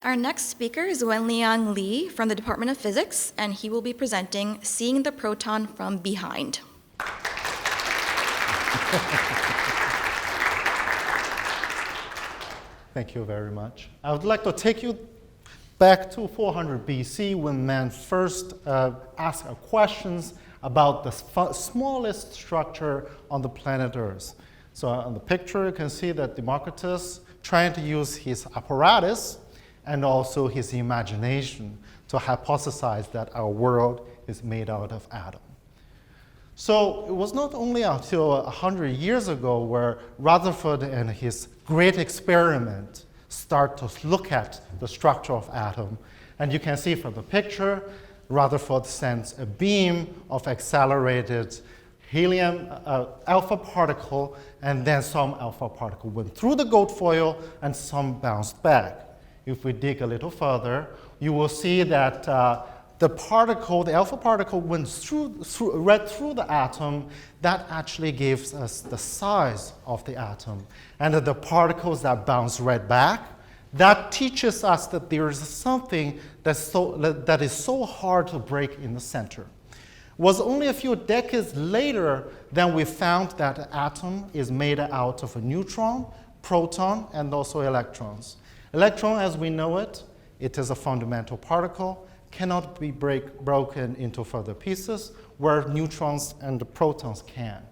Our next speaker is Wenliang Li from the Department of Physics, and he will be presenting Seeing the Proton from Behind. Thank you very much. I would like to take you back to 400 BC when man first asked questions about the smallest structure on the planet Earth. So on the picture, you can see that Democritus trying to use his apparatus and also his imagination to hypothesize that our world is made out of atoms. So it was not only until 100 years ago where Rutherford and his great experiment start to look at the structure of atom. And you can see from the picture, Rutherford sends a beam of accelerated helium alpha particle, and then some alpha particle went through the gold foil and some bounced back. If we dig a little further, you will see that the alpha particle went right through the atom. That actually gives us the size of the atom. And the particles that bounce right back, that teaches us that there is something that is so hard to break in the center. It was only a few decades later that we found that the atom is made out of a neutron, proton, and also electrons. Electron, as we know it, it is a fundamental particle, cannot be broken into further pieces, where neutrons and the protons can.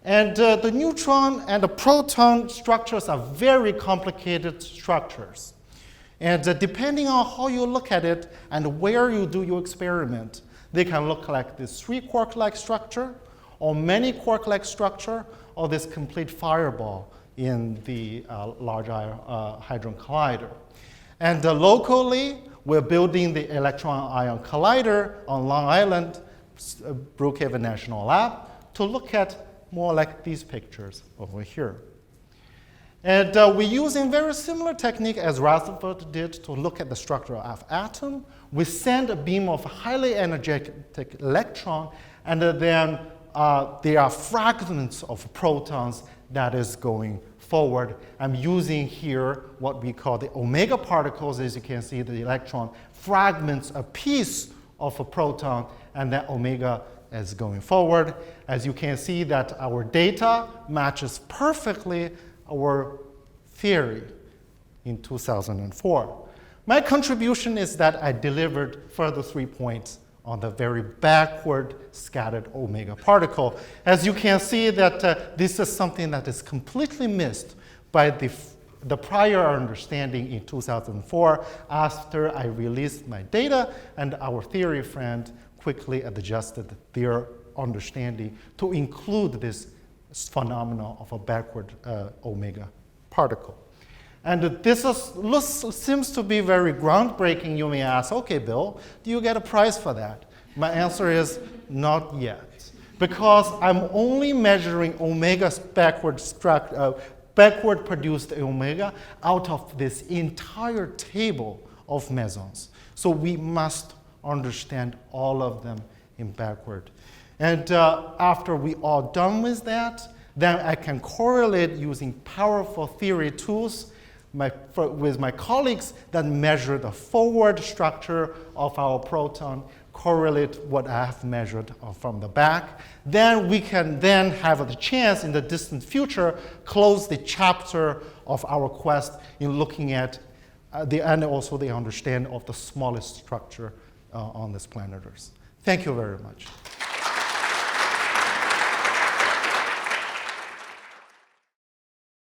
And the neutron and the proton structures are very complicated structures. And depending on how you look at it and where you do your experiment, they can look like this 3-quark-like structure, or many quark-like structure, or this complete fireball in the Large Hadron Collider. And locally, we're building the electron-ion collider on Long Island, Brookhaven National Lab, to look at more like these pictures over here. And we're using very similar technique as Rutherford did to look at the structure of atom. We send a beam of highly energetic electron, and then there are fragments of protons that is going forward. I'm using here what we call the omega particles. As you can see, the electron fragments a piece of a proton, and that omega is going forward. As you can see that our data matches perfectly our theory in 2004. My contribution is that I delivered further 3 points on the very backward scattered omega particle. As you can see that this is something that is completely missed by the prior understanding in 2004 after I released my data, and our theory friend quickly adjusted their understanding to include this phenomenon of a backward omega particle. And this seems to be very groundbreaking. You may ask, okay, Bill, do you get a prize for that? My answer is not yet, because I'm only measuring omega's backward produced omega out of this entire table of mesons. So we must understand all of them in backward. And after we are done with that, then I can correlate using powerful theory tools with my colleagues that measure the forward structure of our proton, correlate what I have measured from the back. Then we can then have the chance in the distant future close the chapter of our quest in looking at and also the understanding of the smallest structure on this planet Earth. Thank you very much.